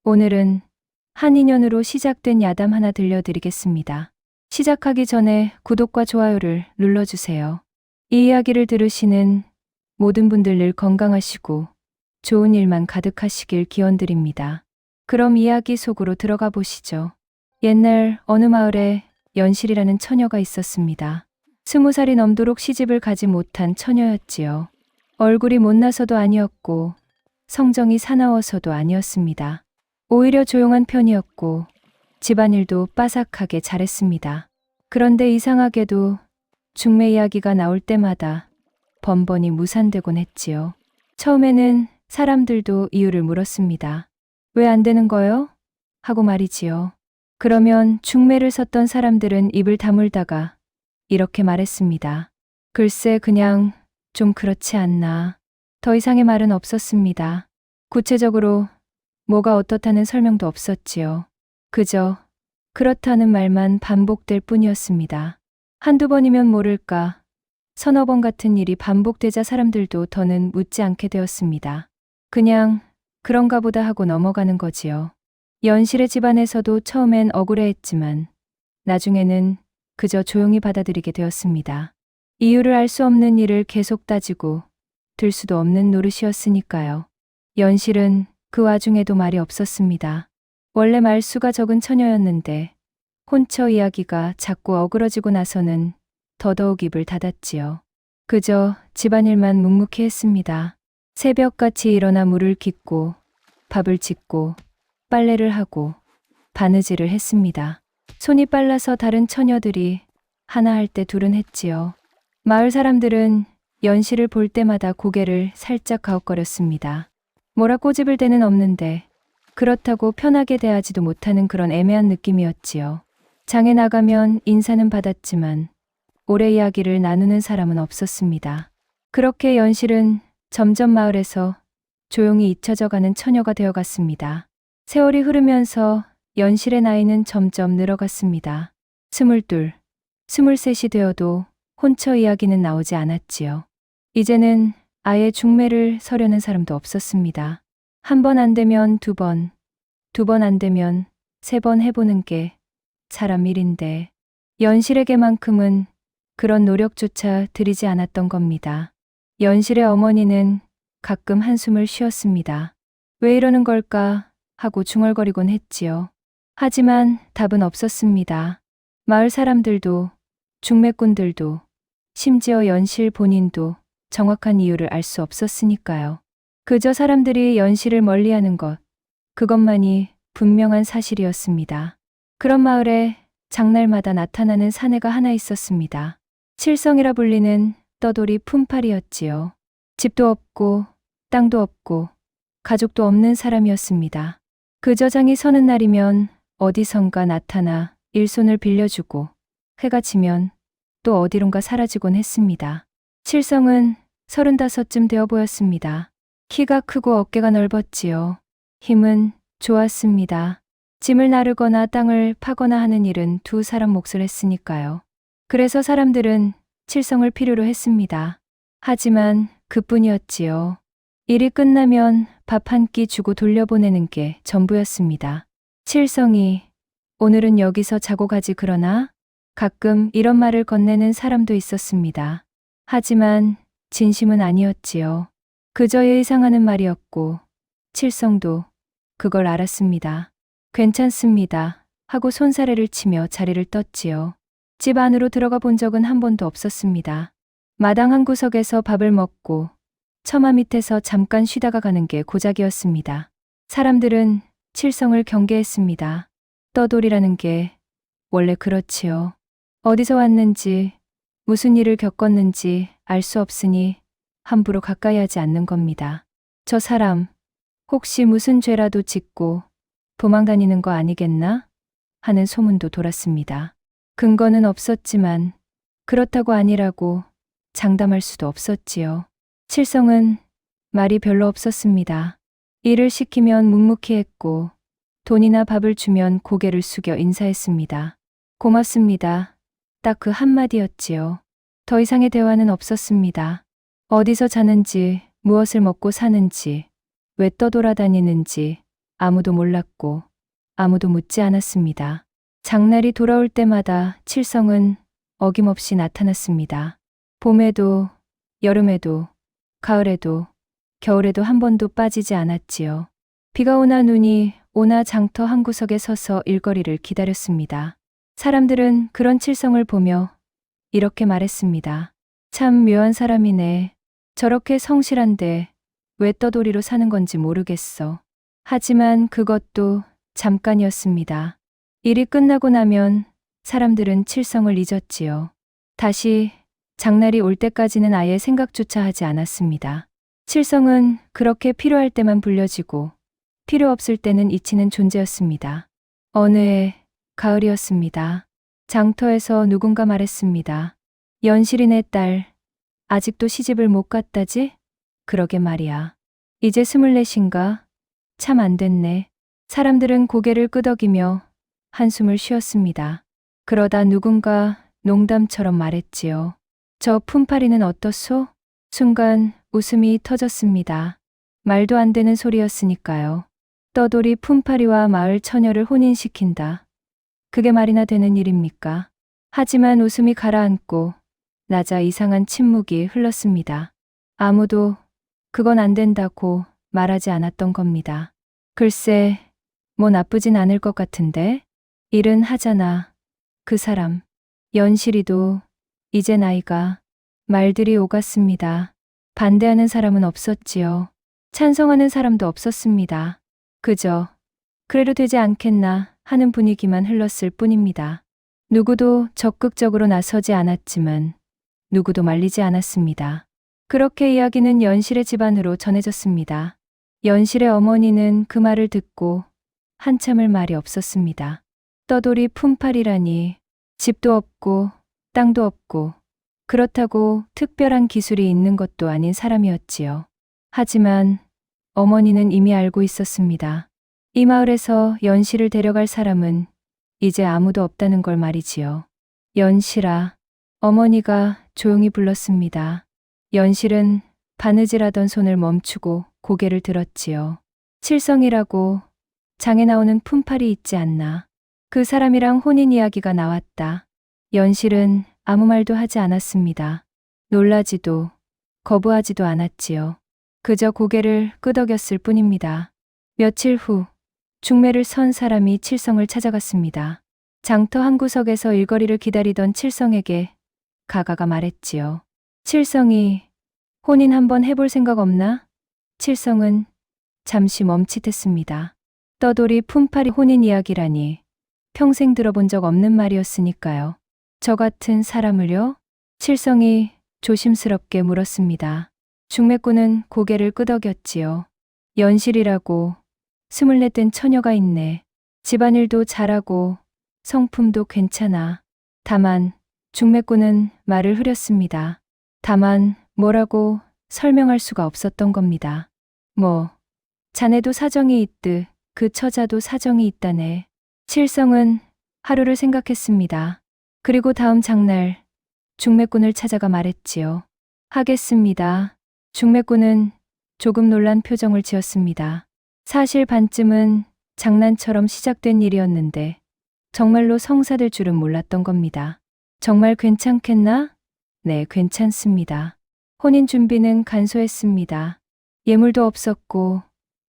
오늘은 한 인연으로 시작된 야담 하나 들려드리겠습니다. 시작하기 전에 구독과 좋아요를 눌러주세요. 이 이야기를 들으시는 모든 분들 늘 건강하시고 좋은 일만 가득하시길 기원드립니다. 그럼 이야기 속으로 들어가 보시죠. 옛날 어느 마을에 연실이라는 처녀가 있었습니다. 20살이 넘도록 시집을 가지 못한 처녀였지요. 얼굴이 못나서도 아니었고 성정이 사나워서도 아니었습니다. 오히려 조용한 편이었고 집안일도 빠삭하게 잘했습니다. 그런데 이상하게도 중매 이야기가 나올 때마다 번번이 무산되곤 했지요. 처음에는 사람들도 이유를 물었습니다. 왜 안 되는 거요? 하고 말이지요. 그러면 중매를 섰던 사람들은 입을 다물다가 이렇게 말했습니다. 글쎄 그냥 좀 그렇지 않나. 더 이상의 말은 없었습니다. 구체적으로 뭐가 어떻다는 설명도 없었지요. 그저 그렇다는 말만 반복될 뿐이었습니다. 한두 번이면 모를까 서너 번 같은 일이 반복되자 사람들도 더는 묻지 않게 되었습니다. 그냥 그런가 보다 하고 넘어가는 거지요. 연실의 집안에서도 처음엔 억울해했지만 나중에는 그저 조용히 받아들이게 되었습니다. 이유를 알 수 없는 일을 계속 따지고 들 수도 없는 노릇이었으니까요. 연실은 그 와중에도 말이 없었습니다. 원래 말수가 적은 처녀였는데 혼처 이야기가 자꾸 어그러지고 나서는 더더욱 입을 닫았지요. 그저 집안일만 묵묵히 했습니다. 새벽같이 일어나 물을 깃고 밥을 짓고 빨래를 하고 바느질을 했습니다. 손이 빨라서 다른 처녀들이 하나 할 때 둘은 했지요. 마을 사람들은 연실을 볼 때마다 고개를 살짝 가웃거렸습니다. 뭐라 꼬집을 데는 없는데 그렇다고 편하게 대하지도 못하는 그런 애매한 느낌이었지요. 장에 나가면 인사는 받았지만 오래 이야기를 나누는 사람은 없었습니다. 그렇게 연실은 점점 마을에서 조용히 잊혀져가는 처녀가 되어갔습니다. 세월이 흐르면서 연실의 나이는 점점 늘어갔습니다. 22, 23이 되어도 혼처 이야기는 나오지 않았지요. 이제는 아예 중매를 서려는 사람도 없었습니다. 한 번 안 되면 두 번, 두 번 안 되면 세 번 해보는 게 사람 일인데 연실에게만큼은 그런 노력조차 들이지 않았던 겁니다. 연실의 어머니는 가끔 한숨을 쉬었습니다. 왜 이러는 걸까 하고 중얼거리곤 했지요. 하지만 답은 없었습니다. 마을 사람들도 중매꾼들도 심지어 연실 본인도 정확한 이유를 알 수 없었으니까요. 그저 사람들이 연실을 멀리하는 것, 그것만이 분명한 사실이었습니다. 그런 마을에 장날마다 나타나는 사내가 하나 있었습니다. 칠성이라 불리는 떠돌이 품팔이였지요. 집도 없고 땅도 없고 가족도 없는 사람이었습니다. 그저 장이 서는 날이면 어디선가 나타나 일손을 빌려주고 해가 지면 또 어디론가 사라지곤 했습니다. 칠성은 35쯤 되어 보였습니다. 키가 크고 어깨가 넓었지요. 힘은 좋았습니다. 짐을 나르거나 땅을 파거나 하는 일은 두 사람 몫을 했으니까요. 그래서 사람들은 칠성을 필요로 했습니다. 하지만 그뿐이었지요. 일이 끝나면 밥 한 끼 주고 돌려보내는 게 전부였습니다. 칠성이 오늘은 여기서 자고 가지 그러나? 가끔 이런 말을 건네는 사람도 있었습니다. 하지만 진심은 아니었지요. 그저 예의상하는 말이었고 칠성도 그걸 알았습니다. 괜찮습니다 하고 손사래를 치며 자리를 떴지요. 집 안으로 들어가 본 적은 한 번도 없었습니다. 마당 한 구석에서 밥을 먹고 처마 밑에서 잠깐 쉬다가 가는 게 고작이었습니다. 사람들은 칠성을 경계했습니다. 떠돌이라는 게 원래 그렇지요. 어디서 왔는지 무슨 일을 겪었는지 알 수 없으니 함부로 가까이 하지 않는 겁니다. 저 사람 혹시 무슨 죄라도 짓고 도망다니는 거 아니겠나? 하는 소문도 돌았습니다. 근거는 없었지만 그렇다고 아니라고 장담할 수도 없었지요. 칠성은 말이 별로 없었습니다. 일을 시키면 묵묵히 했고 돈이나 밥을 주면 고개를 숙여 인사했습니다. 고맙습니다. 딱 그 한마디였지요. 더 이상의 대화는 없었습니다. 어디서 자는지, 무엇을 먹고 사는지, 왜 떠돌아다니는지, 아무도 몰랐고 아무도 묻지 않았습니다. 장날이 돌아올 때마다 칠성은 어김없이 나타났습니다. 봄에도, 여름에도, 가을에도, 겨울에도 한 번도 빠지지 않았지요. 비가 오나 눈이 오나 장터 한 구석에 서서 일거리를 기다렸습니다. 사람들은 그런 칠성을 보며 이렇게 말했습니다. 참 묘한 사람이네. 저렇게 성실한데 왜 떠돌이로 사는 건지 모르겠어. 하지만 그것도 잠깐이었습니다. 일이 끝나고 나면 사람들은 칠성을 잊었지요. 다시 장날이 올 때까지는 아예 생각조차 하지 않았습니다. 칠성은 그렇게 필요할 때만 불려지고 필요 없을 때는 잊히는 존재였습니다. 어느 해 가을이었습니다. 장터에서 누군가 말했습니다. 연실이네 딸, 아직도 시집을 못 갔다지? 그러게 말이야. 이제 24인가? 참 안 됐네. 사람들은 고개를 끄덕이며 한숨을 쉬었습니다. 그러다 누군가 농담처럼 말했지요. 저 품팔이는 어떻소? 순간 웃음이 터졌습니다. 말도 안 되는 소리였으니까요. 떠돌이 품팔이와 마을 처녀를 혼인시킨다. 그게 말이나 되는 일입니까? 하지만 웃음이 가라앉고 나자 이상한 침묵이 흘렀습니다. 아무도 그건 안 된다고 말하지 않았던 겁니다. 글쎄, 뭐 나쁘진 않을 것 같은데? 일은 하잖아. 그 사람. 연실이도 이제 나이가. 말들이 오갔습니다. 반대하는 사람은 없었지요. 찬성하는 사람도 없었습니다. 그저 그래도 되지 않겠나 하는 분위기만 흘렀을 뿐입니다. 누구도 적극적으로 나서지 않았지만 누구도 말리지 않았습니다. 그렇게 이야기는 연실의 집안으로 전해졌습니다. 연실의 어머니는 그 말을 듣고 한참을 말이 없었습니다. 떠돌이 품팔이라니 집도 없고 땅도 없고 그렇다고 특별한 기술이 있는 것도 아닌 사람이었지요. 하지만 어머니는 이미 알고 있었습니다. 이 마을에서 연실을 데려갈 사람은 이제 아무도 없다는 걸 말이지요. 연실아, 어머니가 조용히 불렀습니다. 연실은 바느질하던 손을 멈추고 고개를 들었지요. 칠성이라고 장에 나오는 품팔이 있지 않나. 그 사람이랑 혼인 이야기가 나왔다. 연실은 아무 말도 하지 않았습니다. 놀라지도 거부하지도 않았지요. 그저 고개를 끄덕였을 뿐입니다. 며칠 후 중매를 선 사람이 칠성을 찾아갔습니다. 장터 한 구석에서 일거리를 기다리던 칠성에게 가가가 말했지요. 칠성이 혼인 한번 해볼 생각 없나? 칠성은 잠시 멈칫했습니다. 떠돌이 품팔이 혼인 이야기라니 평생 들어본 적 없는 말이었으니까요. 저 같은 사람을요? 칠성이 조심스럽게 물었습니다. 중매꾼은 고개를 끄덕였지요. 연실이라고 24된 처녀가 있네. 집안일도 잘하고 성품도 괜찮아. 다만 중매꾼은 말을 흐렸습니다. 다만 뭐라고 설명할 수가 없었던 겁니다. 뭐 자네도 사정이 있듯 그 처자도 사정이 있다네. 칠성은 하루를 생각했습니다. 그리고 다음 장날 중매꾼을 찾아가 말했지요. 하겠습니다. 중매꾼은 조금 놀란 표정을 지었습니다. 사실 반쯤은 장난처럼 시작된 일이었는데 정말로 성사될 줄은 몰랐던 겁니다. 정말 괜찮겠나? 네, 괜찮습니다. 혼인 준비는 간소했습니다. 예물도 없었고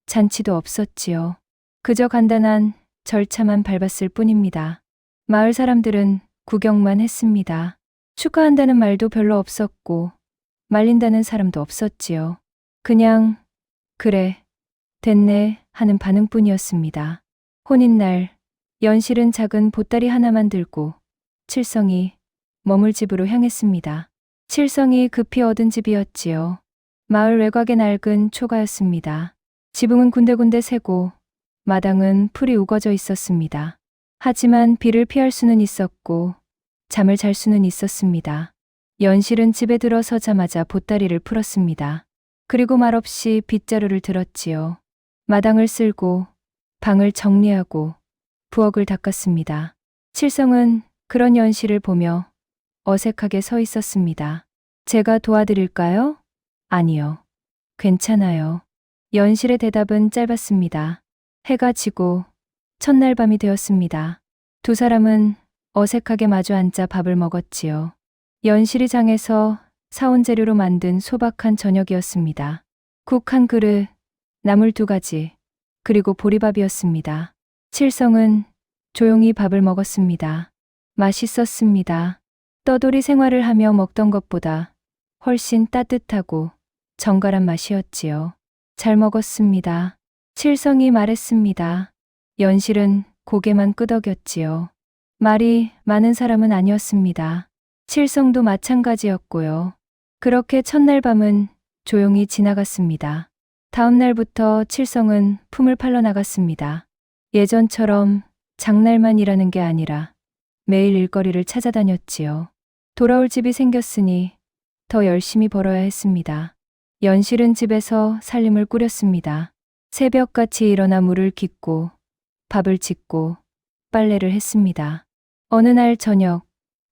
잔치도 없었지요. 그저 간단한 절차만 밟았을 뿐입니다. 마을 사람들은 구경만 했습니다. 축하한다는 말도 별로 없었고 말린다는 사람도 없었지요. 그냥 그래, 됐네 하는 반응뿐이었습니다. 혼인날 연실은 작은 보따리 하나만 들고 칠성이 머물 집으로 향했습니다. 칠성이 급히 얻은 집이었지요. 마을 외곽의 낡은 초가였습니다. 지붕은 군데군데 새고 마당은 풀이 우거져 있었습니다. 하지만 비를 피할 수는 있었고 잠을 잘 수는 있었습니다. 연실은 집에 들어서자마자 보따리를 풀었습니다. 그리고 말없이 빗자루를 들었지요. 마당을 쓸고 방을 정리하고 부엌을 닦았습니다. 칠성은 그런 연실을 보며 어색하게 서 있었습니다. 제가 도와드릴까요? 아니요. 괜찮아요. 연실의 대답은 짧았습니다. 해가 지고 첫날 밤이 되었습니다. 두 사람은 어색하게 마주 앉아 밥을 먹었지요. 연실이 장에서 사온 재료로 만든 소박한 저녁이었습니다. 국 한 그릇, 나물 2가지, 그리고 보리밥이었습니다. 칠성은 조용히 밥을 먹었습니다. 맛있었습니다. 떠돌이 생활을 하며 먹던 것보다 훨씬 따뜻하고 정갈한 맛이었지요. 잘 먹었습니다. 칠성이 말했습니다. 연실은 고개만 끄덕였지요. 말이 많은 사람은 아니었습니다. 칠성도 마찬가지였고요. 그렇게 첫날 밤은 조용히 지나갔습니다. 다음 날부터 칠성은 품을 팔러 나갔습니다. 예전처럼 장날만 일하는 게 아니라 매일 일거리를 찾아다녔지요. 돌아올 집이 생겼으니 더 열심히 벌어야 했습니다. 연실은 집에서 살림을 꾸렸습니다. 새벽같이 일어나 물을 깃고 밥을 짓고 빨래를 했습니다. 어느 날 저녁,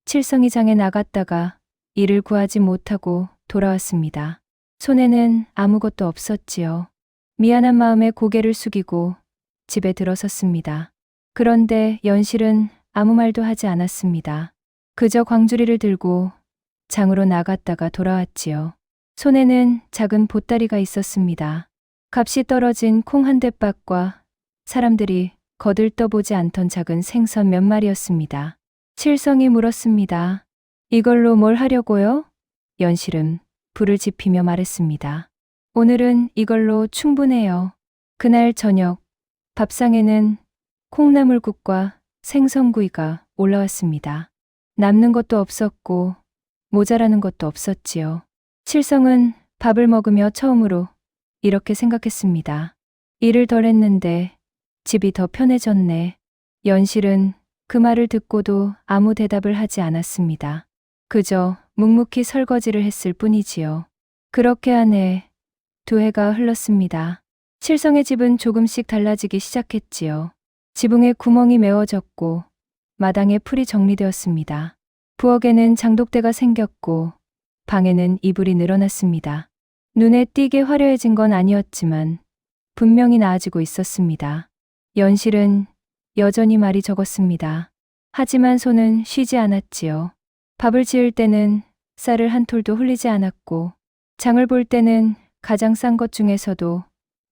칠성이 장에 나갔다가 일을 구하지 못하고 돌아왔습니다. 손에는 아무것도 없었지요. 미안한 마음에 고개를 숙이고 집에 들어섰습니다. 그런데 연실은 아무 말도 하지 않았습니다. 그저 광주리를 들고 장으로 나갔다가 돌아왔지요. 손에는 작은 보따리가 있었습니다. 값이 떨어진 콩 한 대박과 사람들이 거들떠보지 않던 작은 생선 몇 마리였습니다. 칠성이 물었습니다. 이걸로 뭘 하려고요? 연실은 불을 지피며 말했습니다. 오늘은 이걸로 충분해요. 그날 저녁 밥상에는 콩나물국과 생선구이가 올라왔습니다. 남는 것도 없었고 모자라는 것도 없었지요. 칠성은 밥을 먹으며 처음으로 이렇게 생각했습니다. 일을 덜 했는데 집이 더 편해졌네. 연실은 그 말을 듣고도 아무 대답을 하지 않았습니다. 그저 묵묵히 설거지를 했을 뿐이지요. 그렇게 한 해, 2해가 흘렀습니다. 칠성의 집은 조금씩 달라지기 시작했지요. 지붕에 구멍이 메워졌고 마당에 풀이 정리되었습니다. 부엌에는 장독대가 생겼고 방에는 이불이 늘어났습니다. 눈에 띄게 화려해진 건 아니었지만 분명히 나아지고 있었습니다. 연실은 여전히 말이 적었습니다. 하지만 손은 쉬지 않았지요. 밥을 지을 때는 쌀을 한 톨도 흘리지 않았고 장을 볼 때는 가장 싼 것 중에서도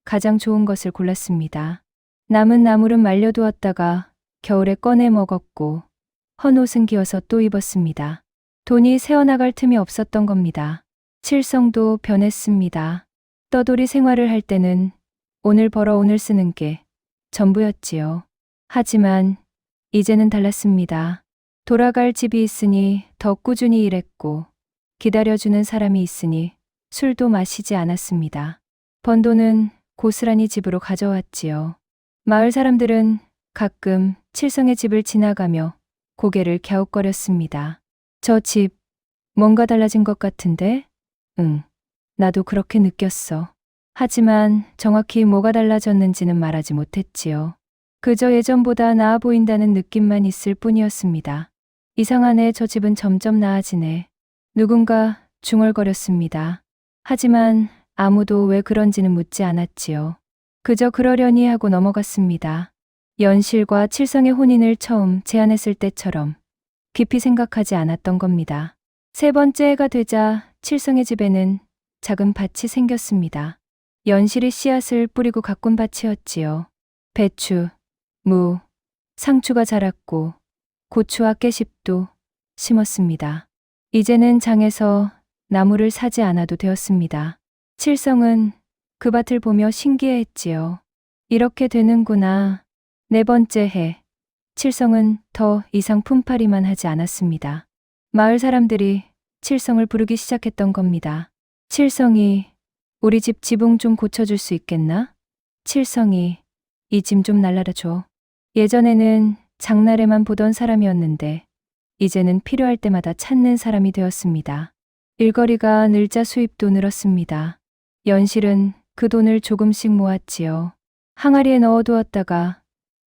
가장 좋은 것을 골랐습니다. 남은 나물은 말려두었다가 겨울에 꺼내 먹었고 헌 옷은 기어서 또 입었습니다. 돈이 새어나갈 틈이 없었던 겁니다. 칠성도 변했습니다. 떠돌이 생활을 할 때는 오늘 벌어 오늘 쓰는 게 전부였지요. 하지만 이제는 달랐습니다. 돌아갈 집이 있으니 더 꾸준히 일했고 기다려주는 사람이 있으니 술도 마시지 않았습니다. 번 돈은 고스란히 집으로 가져왔지요. 마을 사람들은 가끔 칠성의 집을 지나가며 고개를 갸웃거렸습니다. 저 집 뭔가 달라진 것 같은데? 응, 나도 그렇게 느꼈어. 하지만 정확히 뭐가 달라졌는지는 말하지 못했지요. 그저 예전보다 나아 보인다는 느낌만 있을 뿐이었습니다. 이상하네, 저 집은 점점 나아지네. 누군가 중얼거렸습니다. 하지만 아무도 왜 그런지는 묻지 않았지요. 그저 그러려니 하고 넘어갔습니다. 연실과 칠성의 혼인을 처음 제안했을 때처럼 깊이 생각하지 않았던 겁니다. 3번째 해가 되자 칠성의 집에는 작은 밭이 생겼습니다. 연실이 씨앗을 뿌리고 가꾼 밭이었지요. 배추, 무, 상추가 자랐고 고추와 깨십도 심었습니다. 이제는 장에서 나무를 사지 않아도 되었습니다. 칠성은 그 밭을 보며 신기해했지요. 이렇게 되는구나. 4번째 해, 칠성은 더 이상 품팔이만 하지 않았습니다. 마을 사람들이 칠성을 부르기 시작했던 겁니다. 칠성이, 우리 집 지붕 좀 고쳐줄 수 있겠나? 칠성이, 이 짐 좀 날라라 줘. 예전에는 장날에만 보던 사람이었는데 이제는 필요할 때마다 찾는 사람이 되었습니다. 일거리가 늘자 수입도 늘었습니다. 연실은 그 돈을 조금씩 모았지요. 항아리에 넣어두었다가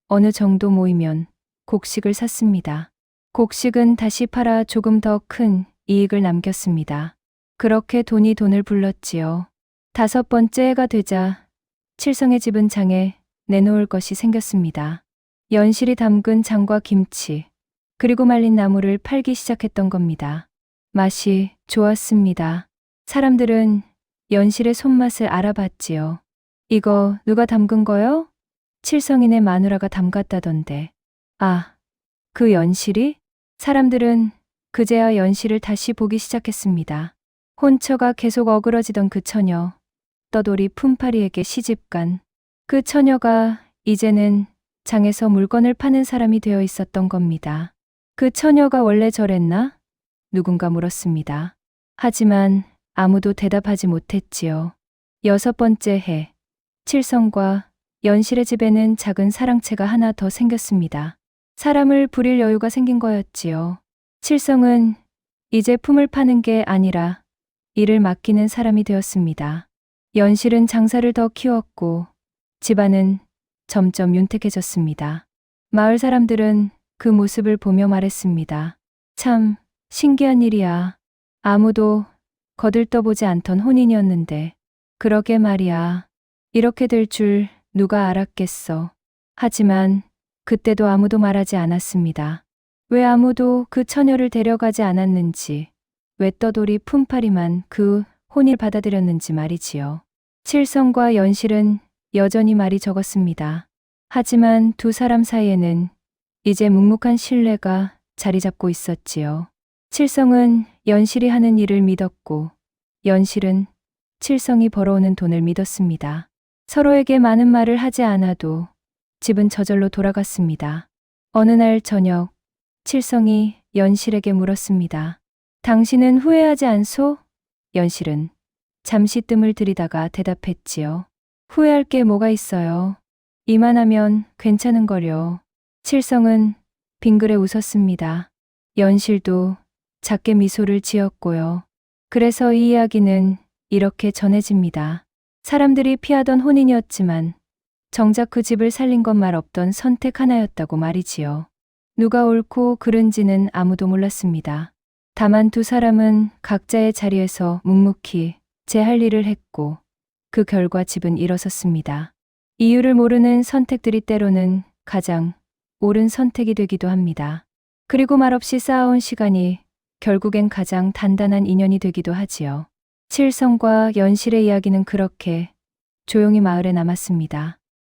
어느 정도 모이면 곡식을 샀습니다. 곡식은 다시 팔아 조금 더 큰 이익을 남겼습니다. 그렇게 돈이 돈을 불렀지요. 5번째 해가 되자 칠성의 집은 장에 내놓을 것이 생겼습니다. 연실이 담근 장과 김치, 그리고 말린 나물을 팔기 시작했던 겁니다. 맛이 좋았습니다. 사람들은 연실의 손맛을 알아봤지요. 이거 누가 담근 거요? 칠성이네 마누라가 담갔다던데. 아, 그 연실이? 사람들은 그제야 연실을 다시 보기 시작했습니다. 혼처가 계속 어그러지던 그 처녀, 떠돌이 품팔이에게 시집간 그 처녀가 이제는 장에서 물건을 파는 사람이 되어 있었던 겁니다. 그 처녀가 원래 저랬나? 누군가 물었습니다. 하지만 아무도 대답하지 못했지요. 6번째 해, 칠성과 연실의 집에는 작은 사랑채가 하나 더 생겼습니다. 사람을 부릴 여유가 생긴 거였지요. 칠성은 이제 품을 파는 게 아니라 일을 맡기는 사람이 되었습니다. 연실은 장사를 더 키웠고 집안은 점점 윤택해졌습니다. 마을 사람들은 그 모습을 보며 말했습니다. 참 신기한 일이야. 아무도 거들떠보지 않던 혼인이었는데. 그러게 말이야. 이렇게 될 줄 누가 알았겠어. 하지만 그때도 아무도 말하지 않았습니다. 왜 아무도 그 처녀를 데려가지 않았는지, 왜 떠돌이 품팔이만 그 혼을 받아들였는지 말이지요. 칠성과 연실은 여전히 말이 적었습니다. 하지만 두 사람 사이에는 이제 묵묵한 신뢰가 자리 잡고 있었지요. 칠성은 연실이 하는 일을 믿었고, 연실은 칠성이 벌어오는 돈을 믿었습니다. 서로에게 많은 말을 하지 않아도 집은 저절로 돌아갔습니다. 어느 날 저녁, 칠성이 연실에게 물었습니다. 당신은 후회하지 않소? 연실은 잠시 뜸을 들이다가 대답했지요. 후회할 게 뭐가 있어요. 이만하면 괜찮은 거려. 칠성은 빙그레 웃었습니다. 연실도 작게 미소를 지었고요. 그래서 이 이야기는 이렇게 전해집니다. 사람들이 피하던 혼인이었지만 정작 그 집을 살린 것 말 없던 선택 하나였다고 말이지요. 누가 옳고 그른지는 아무도 몰랐습니다. 다만 두 사람은 각자의 자리에서 묵묵히 제 할 일을 했고 그 결과 집은 일어섰습니다. 이유를 모르는 선택들이 때로는 가장 옳은 선택이 되기도 합니다. 그리고 말없이 쌓아온 시간이 결국엔 가장 단단한 인연이 되기도 하지요. 칠성과 연실의 이야기는 그렇게 조용히 마을에 남았습니다.